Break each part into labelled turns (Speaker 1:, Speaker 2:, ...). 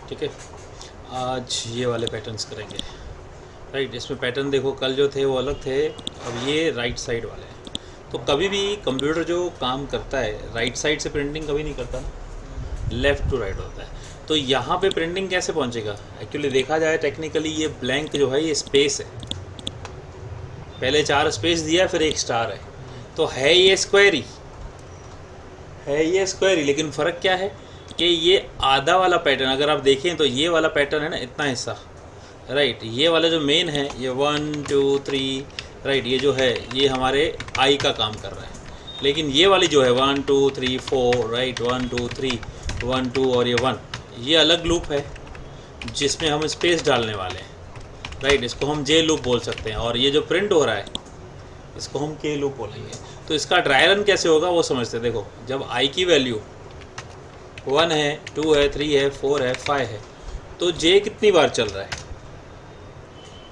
Speaker 1: ठीक है, आज ये वाले पैटर्न्स करेंगे। राइट, इसमें पैटर्न देखो, कल जो थे वो अलग थे, अब ये राइट साइड वाले हैं। तो कभी भी कंप्यूटर जो काम करता है राइट साइड से प्रिंटिंग कभी नहीं करता ना, लेफ़्ट टू राइट होता है। तो यहाँ पे प्रिंटिंग कैसे पहुँचेगा? एक्चुअली देखा जाए टेक्निकली ये ब्लैंक जो है ये स्पेस है, पहले 4 स्पेस दिया फिर एक स्टार है, तो है ये स्क्वायर ही, है ये स्क्वायर ही। लेकिन फ़र्क क्या है कि ये आधा वाला पैटर्न अगर आप देखें तो ये वाला पैटर्न है ना, इतना हिस्सा, राइट, ये वाला जो मेन है ये 1 2 3, राइट, ये जो है ये हमारे आई का काम कर रहा है। लेकिन ये वाली जो है 1 2 3 4, राइट, 1 2 3 1 2 और ये 1, ये अलग लूप है जिसमें हम स्पेस डालने वाले हैं, राइट, इसको हम जे लूप बोल सकते हैं। और ये जो प्रिंट हो रहा है इसको हम के लूप बोलेंगे। तो इसका ड्राई रन कैसे होगा वो समझते हैं। देखो, जब आई की वैल्यू 1 है, 2 है, 3 है, 4 है, 5 है, तो जे कितनी बार चल रहा है?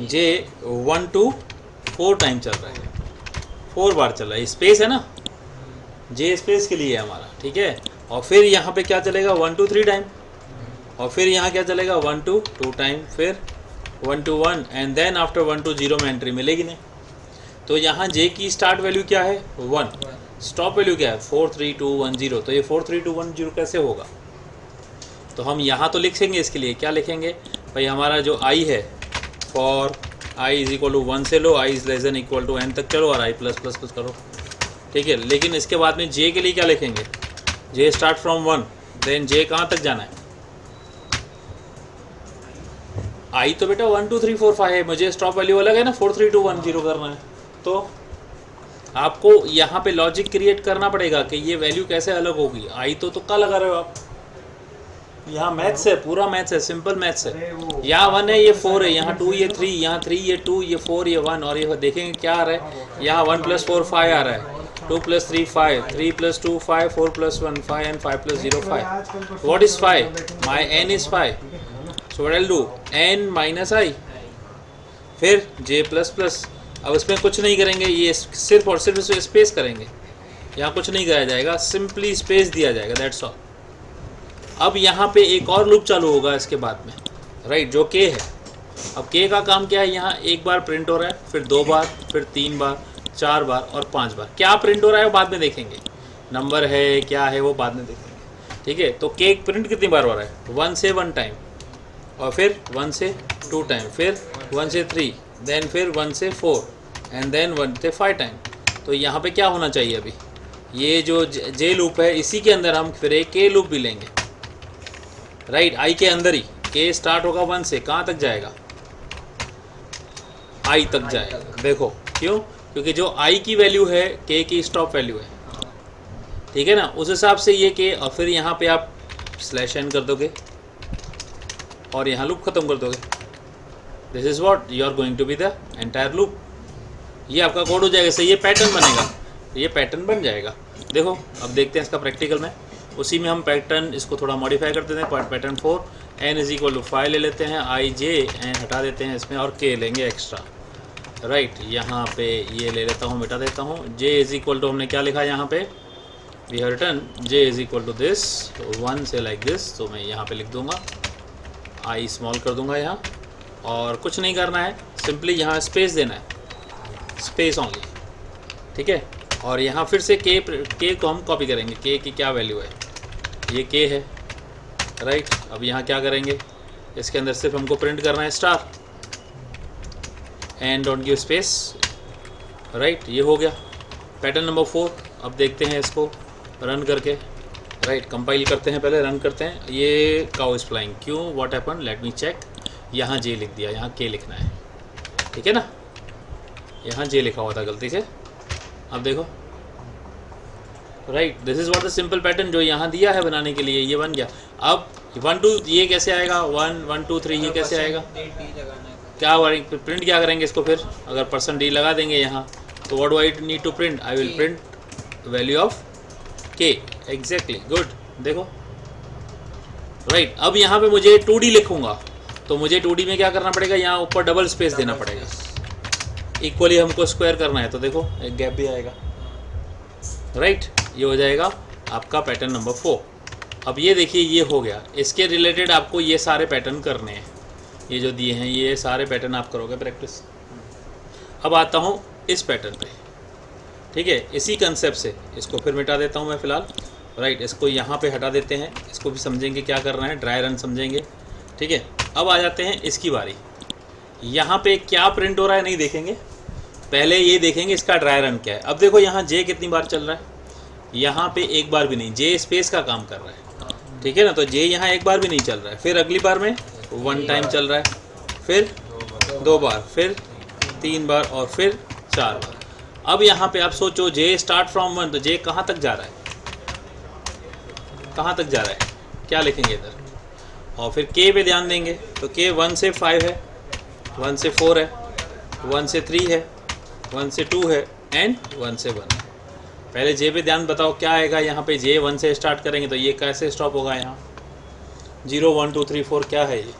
Speaker 1: जे 1 2 4 टाइम चल रहा है, 4 बार चल रहा है। स्पेस है ना, जे स्पेस के लिए है हमारा, ठीक है। और फिर यहाँ पे क्या चलेगा? 1 2 3 टाइम, और फिर यहाँ क्या चलेगा? 1 2 2 टाइम, फिर 1 2 1, एंड देन आफ्टर 1 2 0 में एंट्री मिलेगी नहीं। तो यहाँ जे की स्टार्ट वैल्यू क्या है? 1, स्टॉप वैल्यू क्या है? 4 3 2 1 0। तो ये 4 3 2 1 0 कैसे होगा? तो हम यहाँ तो लिखेंगे, इसके लिए क्या लिखेंगे भाई? हमारा जो आई है, for i is equal to 1 से लो, i is less than equal to n तक चलो, और आई प्लस प्लस प्लस करो, ठीक है। लेकिन इसके बाद में जे के लिए क्या लिखेंगे? जे स्टार्ट फ्रॉम 1, देन जे कहाँ तक जाना है? आई तो बेटा 1 2 3 4 5 है, मुझे स्टॉप वैल्यू अलग है ना, 4 3 2 1 0 करना है। तो आपको यहाँ पे लॉजिक क्रिएट करना पड़ेगा कि ये वैल्यू कैसे अलग होगी। आई तो तुक्का लगा रहे हो आप, यहाँ मैथ्स है, पूरा मैथ्स है, सिंपल मैथ्स है। यहाँ 1 है, ये 4 है, यहाँ 2 ये 3, यहाँ 3 ये 2, ये 4 ये 1, और ये देखेंगे क्या आ रहा है, यहाँ 1 + 4 5 आ रहा है, 2 + 3 5, 3 + 2 5, 4 + 1 5, and 5 + 0 5. What is 5? My n is 5. So what I'll do? n minus I. फिर j प्लस प्लस। अब इसमें कुछ नहीं करेंगे, ये सिर्फ और सिर्फ इसमें स्पेस करेंगे, यहाँ कुछ नहीं कराया जाएगा, सिंपली स्पेस दिया जाएगा, दैट्स ऑल। अब यहाँ पे एक और लूप चालू होगा इसके बाद में, राइट, जो k है। अब k का काम क्या है? यहाँ एक बार प्रिंट हो रहा है, फिर 2 बार, फिर 3 बार, 4 बार और 5 बार। क्या प्रिंट हो रहा है वो बाद में देखेंगे, नंबर है क्या है वो बाद में देखेंगे, ठीक है। तो k प्रिंट कितनी बार हो रहा है? 1 से 1 टाइम, और फिर 1 से 2 टाइम, फिर 1 से 3, देन फिर 1 से 4, एंड देन 1 से 5 टाइम। तो यहाँ पे क्या होना चाहिए? अभी ये जो जे लूप है इसी के अंदर हम फिर एक के लूप भी लेंगे, राइट, आई के अंदर ही। के स्टार्ट होगा 1 से, कहाँ तक जाएगा? आई तक जाएगा। देखो क्यों? क्योंकि जो आई की वैल्यू है के की स्टॉप वैल्यू है, ठीक है ना, उस हिसाब से ये के, और फिर यहाँ पे आप स्लैश एन कर दोगे और यहाँ लूप ख़त्म कर दोगे। This is what you are going to be the entire loop. ये आपका कोड हो जाएगा, सही, ये पैटर्न बनेगा, ये पैटर्न बन जाएगा। देखो अब देखते हैं इसका प्रैक्टिकल में। उसी में हम पैटर्न इसको थोड़ा मॉडिफाई कर देते हैं। पैटर्न 4, n = 5 ले लेते हैं, i j n हटा देते हैं इसमें, और k लेंगे एक्स्ट्रा, राइट। यहाँ पे ये ले लेता हूँ, मिटा देता हूँ। j = हमने क्या लिखा यहाँ पे? We have written j = this, 1 से लाइक दिस। तो मैं यहाँ पे लिख दूँगा, i स्मॉल कर दूँगा यहाँ, और कुछ नहीं करना है, सिंपली यहाँ स्पेस देना है, स्पेस ओनली, ठीक है। और यहाँ फिर से k को हम कॉपी करेंगे। k की क्या वैल्यू है? ये k है, राइट। अब यहाँ क्या करेंगे? इसके अंदर सिर्फ हमको प्रिंट करना है star, and don't give space, right. ये हो गया पैटर्न नंबर 4। अब देखते हैं इसको रन करके, राइट, कंपाइल करते हैं, पहले रन करते हैं। ये काउ इज फ्लाइंग, क्यों? What happen? Let me check. यहाँ जे लिख दिया, यहाँ के लिखना है, ठीक है ना, यहाँ जे लिखा हुआ था गलती से। अब देखो, right, this is what the simple pattern जो यहाँ दिया है बनाने के लिए, ये बन गया। अब 1 2 ये कैसे आएगा? 1 1 2 3 ये कैसे आएगा? क्या प्रिंट क्या करेंगे इसको? फिर अगर %d लगा देंगे यहाँ, तो what do I need to print? I will print value of k, exactly, good. देखो, राइट। अब यहाँ पे मुझे 2d लिखूँगा, तो मुझे 2d में क्या करना पड़ेगा? यहाँ ऊपर डबल स्पेस देना पड़ेगा, इक्वली हमको स्क्वायर करना है, तो देखो एक गैप भी आएगा, राइट। ये हो जाएगा आपका पैटर्न नंबर 4। अब ये देखिए ये हो गया, इसके रिलेटेड आपको ये सारे पैटर्न करने हैं, ये जो दिए हैं ये सारे पैटर्न आप करोगे प्रैक्टिस। अब आता हूँ इस पैटर्न पे, ठीक है, इसी कंसेप्ट से इसको फिर मिटा देता हूँ मैं फ़िलहाल, राइट। इसको यहाँ पे हटा देते हैं, इसको भी समझेंगे क्या करना है, ड्राई रन समझेंगे, ठीक है। अब आ जाते हैं इसकी बारी, यहाँ पे क्या प्रिंट हो रहा है नहीं देखेंगे, पहले ये देखेंगे इसका ड्राई रन क्या है। अब देखो यहाँ जे कितनी बार चल रहा है, यहाँ पे एक बार भी नहीं, जे स्पेस का काम कर रहा है, ठीक है ना, तो जे यहाँ एक बार भी नहीं चल रहा है। फिर अगली बार में 1 टाइम चल रहा है, फिर 2 बार, फिर 3 बार और फिर 4 बार। अब यहाँ पे आप सोचो जे स्टार्ट फ्रॉम 1, तो जे कहाँ तक जा रहा है, कहाँ तक जा रहा है, क्या लिखेंगे इधर, और फिर के पे ध्यान देंगे तो के 1 से 5 है, 1 से 4 है, 1 से 3 है, 1 से 2 है एंड 1 से 1 है। पहले जे पे ध्यान बताओ क्या आएगा, यहाँ पे जे 1 से स्टार्ट करेंगे तो ये कैसे स्टॉप होगा, यहाँ 0 1 2 3 4 क्या है ये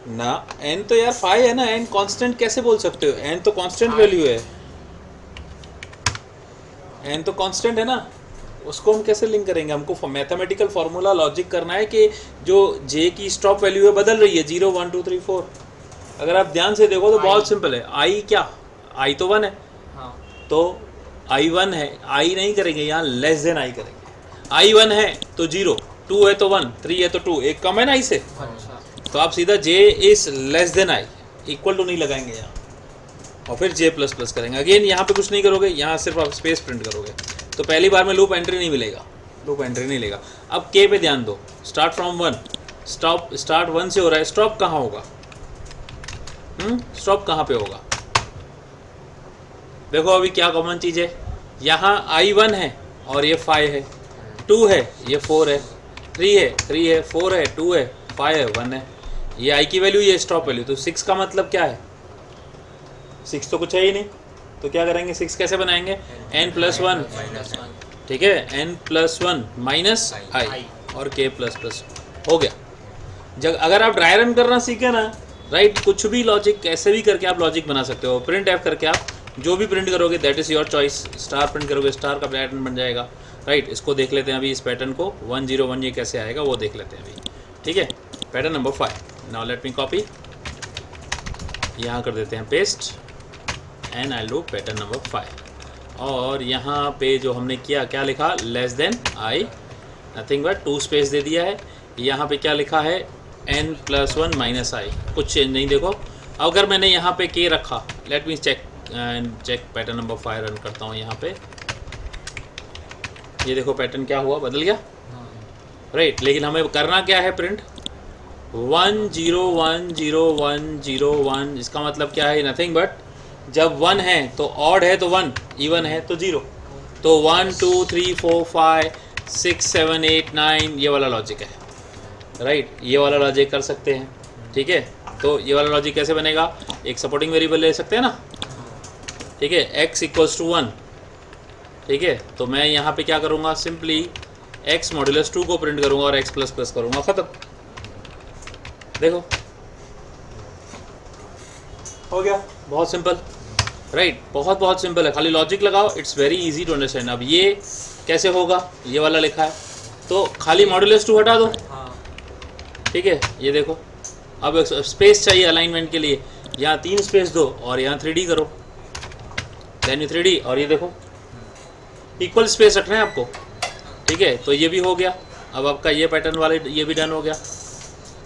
Speaker 1: ना, n तो यार 5 है ना, n कांस्टेंट कैसे बोल सकते हो, n तो कांस्टेंट वैल्यू है, n तो कांस्टेंट है ना, उसको हम कैसे लिंक करेंगे, हमको मैथमेटिकल फार्मूला लॉजिक करना है कि जो j की स्टॉप वैल्यू है बदल रही है 0 1 2 3 4। अगर आप ध्यान से देखो तो बहुत सिंपल है, i क्या, i तो 1 है, हाँ। तो i 1 है, i नहीं करेंगे यहाँ, लेस देन i करेंगे, i 1 है तो 0, 2 है तो 1, 3 है तो 2, एक कम है ना i से, तो आप सीधा j is less than i, equal to नहीं लगाएंगे यहाँ, और फिर j प्लस प्लस करेंगे। अगेन यहाँ पे कुछ नहीं करोगे, यहाँ सिर्फ आप स्पेस प्रिंट करोगे, तो पहली बार में लूप एंट्री नहीं मिलेगा, लूप एंट्री नहीं लेगा। अब k पे ध्यान दो, स्टार्ट फ्रॉम 1, स्टार्ट 1 से हो रहा है, स्टॉप कहाँ होगा, स्टॉप कहाँ पे होगा, देखो अभी क्या कॉमन चीज़ है, यहाँ i1 है और ये 5 है, 2 है, ये 4 है, 3 है, 4 है, 2 है, 5 है, 1 है, ये i की वैल्यू, ये स्टॉप वैल्यू, तो 6 का मतलब क्या है, 6 तो कुछ है ही नहीं, तो क्या करेंगे, 6 कैसे बनाएंगे, n+1, ठीक है, n+1 माइनस आई और k प्लस प्लस हो गया। जब अगर आप ड्राई रन करना सीखे ना, राइट, कुछ भी लॉजिक कैसे भी करके आप लॉजिक बना सकते हो, प्रिंट एफ करके आप जो भी प्रिंट करोगे that is your choice, star print करोगे स्टार का पैटर्न बन जाएगा, राइट। इसको देख लेते हैं अभी, इस पैटर्न को 1 0 1 ये कैसे आएगा वो देख लेते हैं अभी, ठीक है। Pattern number 5, now let me copy, यहाँ कर देते हैं paste and I do pattern number 5, और यहाँ पे जो हमने किया क्या लिखा, less than i, nothing but 2 space दे दिया है, यहाँ पे क्या लिखा है n+1 माइनस आई, कुछ चेंज नहीं। देखो अगर मैंने यहाँ पे k रखा, let me check pattern number 5 run करता हूँ यहाँ पे, ये देखो पैटर्न क्या हुआ, बदल गया, राइट। लेकिन हमें करना क्या है, प्रिंट 1 0 1 0 1 0 1, इसका मतलब क्या है, नथिंग बट जब 1 है तो ऑड है तो 1, इवन है तो 0, तो 1 2 3 4 5 6 7 8 9 ये वाला लॉजिक है, राइट, ये वाला लॉजिक कर सकते हैं, ठीक है। तो ये वाला लॉजिक कैसे बनेगा, एक सपोर्टिंग वेरिएबल ले सकते हैं ना, ठीक है, x इक्वल्स टू 1, ठीक है। तो मैं यहाँ पे क्या करूँगा, सिंपली x मॉड्यूलस 2 को प्रिंट करूँगा और x प्लस प्लस करूँगा, ख़त्म, देखो हो गया, बहुत सिंपल, राइट, बहुत सिंपल है, खाली लॉजिक लगाओ, it's very easy to understand. अब ये कैसे होगा, ये वाला लिखा है तो खाली मॉड्यूलस 2 हटा दो, ठीक है, ये देखो। अब स्पेस चाहिए अलाइनमेंट के लिए, यहाँ 3 स्पेस दो और यहाँ 3D करो, देन 3D, और ये देखो इक्वल स्पेस रखना है आपको, ठीक है। तो ये भी हो गया, अब आपका ये पैटर्न वाले ये भी डन हो गया,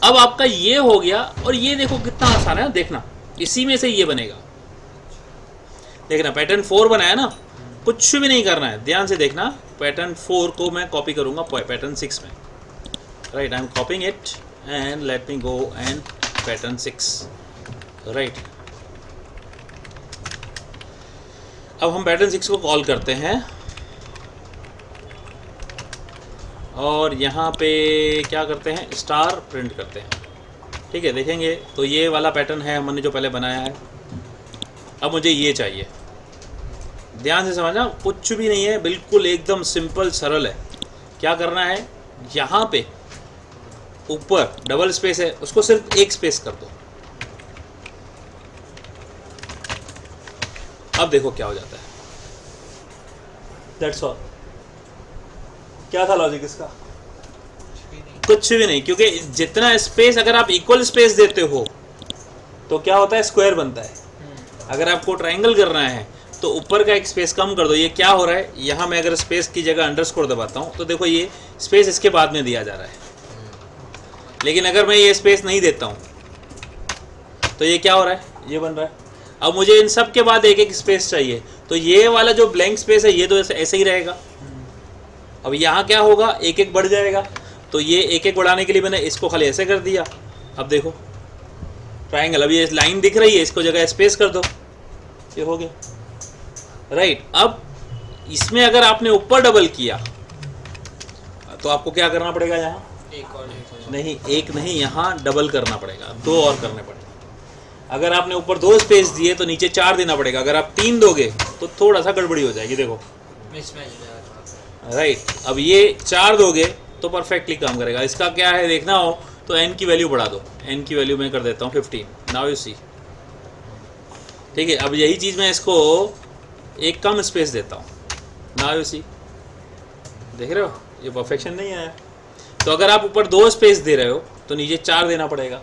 Speaker 1: अब आपका ये हो गया, और ये देखो कितना आसान है, देखना इसी में से ये बनेगा, देखना पैटर्न 4 बनाया ना, कुछ भी नहीं करना है, ध्यान से देखना, पैटर्न 4 को मैं कॉपी करूँगा पैटर्न 6 में, right, I am कॉपिंग it and let me go and pattern 6, right. अब हम पैटर्न 6 को कॉल करते हैं और यहाँ पे क्या करते हैं, स्टार प्रिंट करते हैं, ठीक है। देखेंगे तो ये वाला पैटर्न है हमने जो पहले बनाया है, अब मुझे ये चाहिए, ध्यान से समझना, कुछ भी नहीं है, बिल्कुल एकदम सिंपल सरल है। क्या करना है, यहाँ पे ऊपर डबल स्पेस है, उसको सिर्फ एक स्पेस कर दो, अब देखो क्या हो जाता है, दैट्स ऑल, क्या था लॉजिक इसका? कुछ भी नहीं, क्योंकि जितना स्पेस अगर आप इक्वल स्पेस देते हो तो क्या होता है, स्क्वायर बनता है। अगर आपको ट्रायंगल करना है तो ऊपर का एक स्पेस कम कर दो। ये क्या हो रहा है, यहाँ मैं अगर स्पेस की जगह अंडरस्कोर दबाता हूँ तो देखो ये स्पेस इसके बाद में दिया जा रहा है, लेकिन अगर मैं ये स्पेस नहीं देता हूँ तो ये क्या हो रहा है, ये बन रहा है। अब मुझे इन सब के बाद एक एक स्पेस चाहिए, तो ये वाला जो ब्लैंक स्पेस है ये तो ऐसे ही रहेगा। अब यहाँ क्या होगा, एक एक बढ़ जाएगा, तो ये एक एक बढ़ाने के लिए मैंने इसको खाली ऐसे कर दिया। अब देखो ट्रायंगल, अब ये लाइन दिख रही है, इसको जगह स्पेस कर दो, ये हो गया, राइट। अब इसमें अगर आपने ऊपर डबल किया तो आपको क्या करना पड़ेगा, यहाँ नहीं, एक नहीं, यहाँ डबल करना पड़ेगा, 2 और करने पड़ेगा। अगर आपने ऊपर 2 स्पेस दिए तो नीचे 4 देना पड़ेगा। अगर आप 3 दोगे तो थोड़ा सा गड़बड़ी हो जाएगी, देखो, राइट। अब ये 4 दोगे तो परफेक्टली काम करेगा। इसका क्या है देखना हो तो n की वैल्यू बढ़ा दो, n की वैल्यू मैं कर देता हूँ 15। नाउ यू सी, ठीक है। अब यही चीज़ मैं इसको एक कम स्पेस देता हूँ, नाउ यू सी, देख रहे हो ये परफेक्शन नहीं आया। तो अगर आप ऊपर 2 स्पेस दे रहे हो तो नीचे 4 देना पड़ेगा,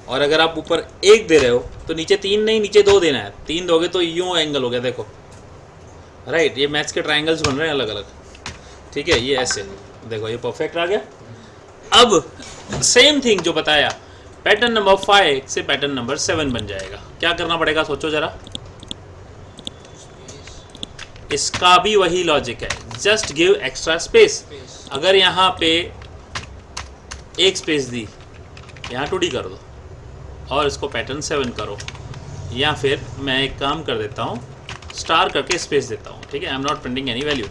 Speaker 1: और अगर आप ऊपर 1 दे रहे हो तो नीचे 3 नहीं, नीचे 2 देना है। 3 दोगे तो यूँ एंगल हो गया, देखो, राइट। ये मैथ्स के ट्रायंगल्स बन रहे हैं अलग अलग, ठीक है। ये ऐसे देखो, ये परफेक्ट आ गया। अब सेम थिंग जो बताया, पैटर्न नंबर 5 से पैटर्न नंबर 7 बन जाएगा। क्या करना पड़ेगा, सोचो जरा। इसका भी वही लॉजिक है, जस्ट गिव एक्स्ट्रा स्पेस। अगर यहाँ पे एक स्पेस दी, यहाँ 2D कर दो और इसको पैटर्न 7 करो, या फिर मैं एक काम कर देता हूँ, स्टार करके स्पेस देता हूँ, ठीक है। I am not printing any value,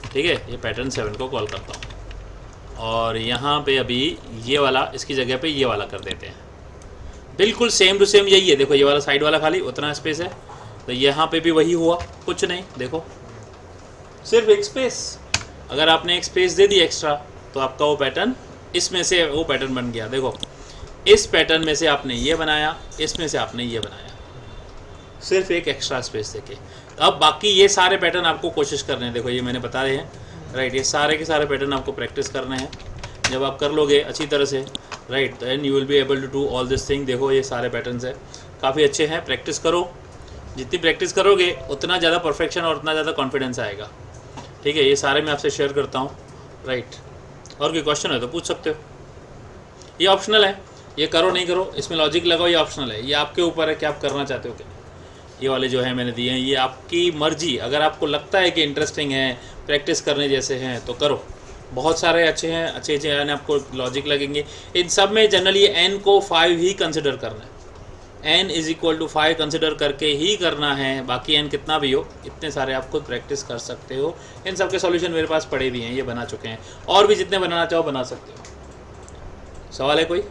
Speaker 1: ठीक है। ये पैटर्न 7 को कॉल करता हूँ, और यहाँ पे अभी ये वाला इसकी जगह पे ये वाला कर देते हैं। बिल्कुल सेम टू सेम यही है, देखो ये वाला साइड वाला खाली उतना स्पेस है, तो यहाँ पे भी वही हुआ, कुछ नहीं, देखो सिर्फ एक स्पेस। अगर आपने एक स्पेस दे दी एक्स्ट्रा तो आपका वो पैटर्न, इसमें से वो पैटर्न बन गया। देखो इस पैटर्न में से आपने ये बनाया, इसमें से आपने ये बनाया, सिर्फ एक एक्स्ट्रा स्पेस देके। अब बाकी ये सारे पैटर्न आपको कोशिश करने हैं, देखो ये मैंने बता रहे हैं, राइट। ये सारे के सारे पैटर्न आपको प्रैक्टिस करने हैं। जब आप कर लोगे अच्छी तरह से, right, then you will be able to do all this thing. देखो ये सारे पैटर्न्स हैं, काफ़ी अच्छे हैं, प्रैक्टिस करो। जितनी प्रैक्टिस करोगे उतना ज़्यादा परफेक्शन और उतना ज़्यादा कॉन्फिडेंस आएगा, ठीक है। ये सारे मैं आपसे शेयर करता हूँ, राइट। और कोई क्वेश्चन है तो पूछ सकते हो, ये ऑप्शनल है, ये करो नहीं करो, इसमें लॉजिक लगाओ, ये ऑप्शनल है, ये आपके ऊपर है कि आप करना चाहते हो क्या। ये वाले जो है मैंने दिए हैं, ये आपकी मर्जी। अगर आपको लगता है कि इंटरेस्टिंग है, प्रैक्टिस करने जैसे हैं तो करो। बहुत सारे अच्छे हैं, अच्छे हैं, आपको लॉजिक लगेंगे। इन सब में जनरली n को 5 ही कंसिडर करना है, n = 5 कंसिडर करके ही करना है। बाकी n कितना भी हो, इतने सारे आप खुद प्रैक्टिस कर सकते हो। इन सब के सॉल्यूशन मेरे पास पड़े भी हैं, ये बना चुके हैं, और भी जितने बनाना चाहो बना सकते हो। सवाल है कोई?